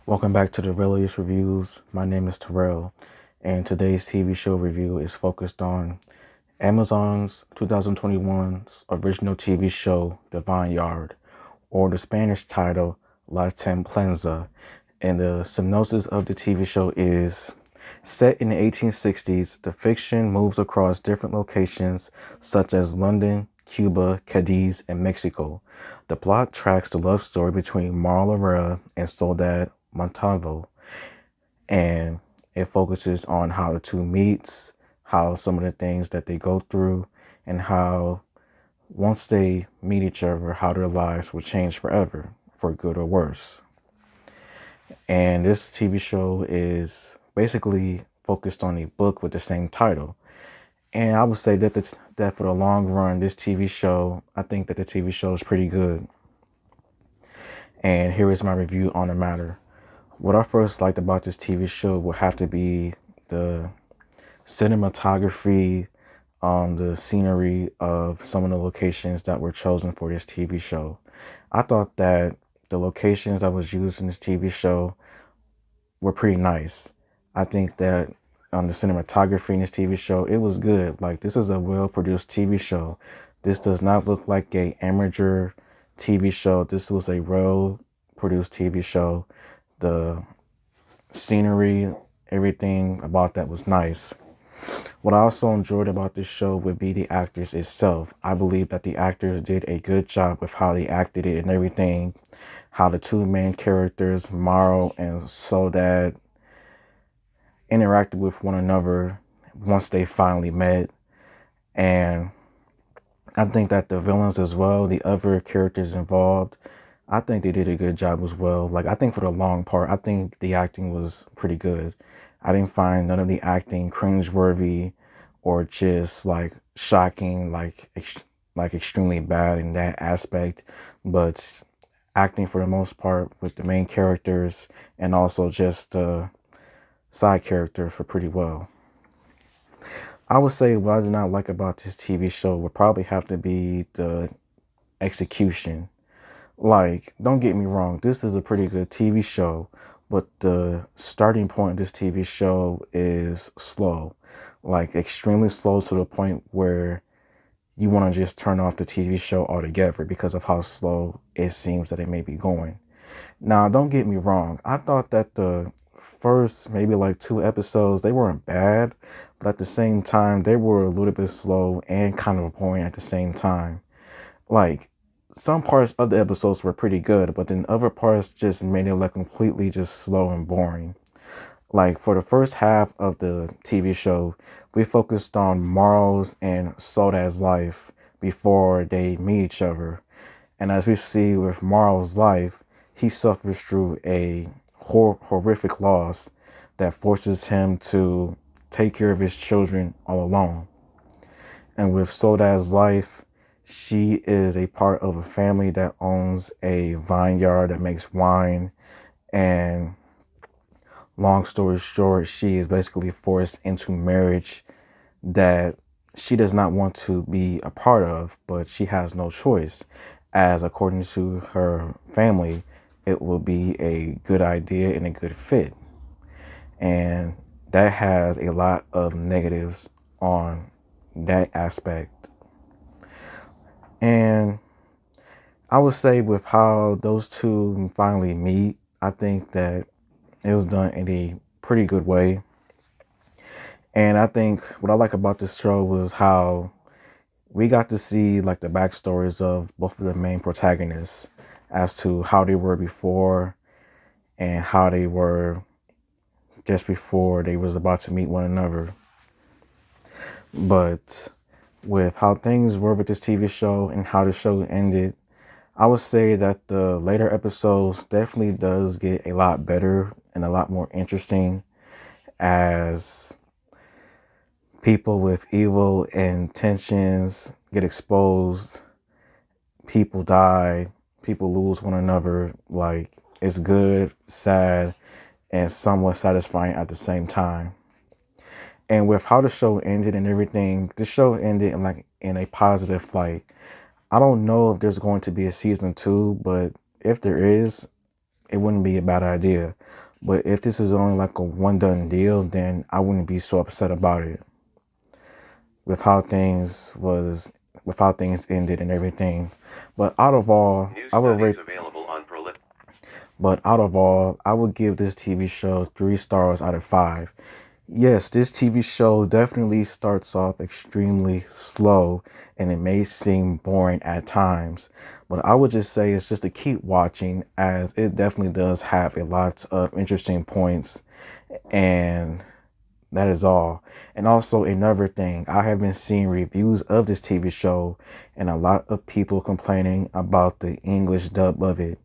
Welcome back to the Relius Reviews. My name is Terrell, and today's TV show review is focused on Amazon's 2021's original TV show, The Vineyard, or the Spanish title, La Templanza. And the synopsis of the TV show is: set in the 1860s, the fiction moves across different locations such as London, Cuba, Cadiz, and Mexico. The plot tracks the love story between Marla Herrera and Soledad Montalvo, and it focuses on how the two meets, how some of the things that they go through, and how once they meet each other, how their lives will change forever, for good or worse. And this TV show is basically focused on a book with the same title. And I would say that for the long run, this TV show, I think that the TV show is pretty good. And here is my review on the matter. What I first liked about this TV show would have to be the cinematography, the scenery of some of the locations that were chosen for this TV show. I thought that the locations that was used in this TV show were pretty nice. I think that the cinematography in this TV show, it was good. Like, this is a well-produced TV show. This does not look like a amateur TV show. This was a well-produced TV show. The scenery, everything about that was nice. What I also enjoyed about this show would be the actors itself. I believe that the actors did a good job with how they acted it and everything. How the two main characters, Maro and Soledad, interacted with one another once they finally met. And I think that the villains as well, the other characters involved, I think they did a good job as well. Like, I think for the long part, I think the acting was pretty good. I didn't find none of the acting cringeworthy or just like shocking, like extremely bad in that aspect. But acting for the most part with the main characters and also just the side characters were pretty well. I would say what I did not like about this TV show would probably have to be the execution. Like, don't get me wrong, this is a pretty good TV show, but the starting point of this TV show is slow. Like, extremely slow to the point where you want to just turn off the TV show altogether because of how slow it seems that it may be going. Now, don't get me wrong, I thought that the first maybe like 2 episodes, they weren't bad, but at the same time, they were a little bit slow and kind of boring at the same time. Like, some parts of the episodes were pretty good, but then other parts just made it like completely just slow and boring. Like, for the first half of the TV show, we focused on Marl's and Soda's life before they meet each other. And as we see with Marl's life, he suffers through a horrific loss that forces him to take care of his children all alone. And with Soda's life, she is a part of a family that owns a vineyard that makes wine. And long story short, she is basically forced into marriage that she does not want to be a part of, but she has no choice, as according to her family, it will be a good idea and a good fit. And that has a lot of negatives on that aspect. And I would say with how those two finally meet, I think that it was done in a pretty good way. And I think what I like about this show was how we got to see like the backstories of both of the main protagonists as to how they were before and how they were just before they was about to meet one another. But with how things were with this TV show and how the show ended, I would say that the later episodes definitely does get a lot better and a lot more interesting as people with evil intentions get exposed, people die, people lose one another. Like, it's good, sad, and somewhat satisfying at the same time. And with how the show ended and everything, the show ended in a positive light. I don't know if there's going to be a season 2, but if there is, it wouldn't be a bad idea. But if this is only like a one done deal, then I wouldn't be so upset about it with how things was with how things ended and everything. But out of all, New I would rate studies available on prolif. but out of all, I would give this TV show 3 stars out of 5. Yes, this TV show definitely starts off extremely slow and it may seem boring at times. But I would just say it's just to keep watching as it definitely does have a lot of interesting points, and that is all. And also another thing, I have been seeing reviews of this TV show and a lot of people complaining about the English dub of it.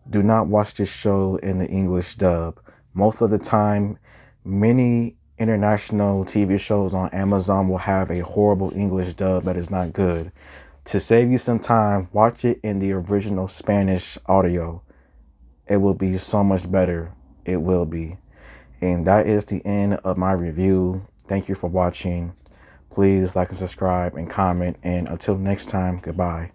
Do not watch this show in the English dub. Most of the time, many international TV shows on Amazon will have a horrible English dub that is not good. To save you some time, watch it in the original Spanish audio. It will be so much better. It will be. And that is the end of my review. Thank you for watching. Please like and subscribe and comment. And until next time, goodbye.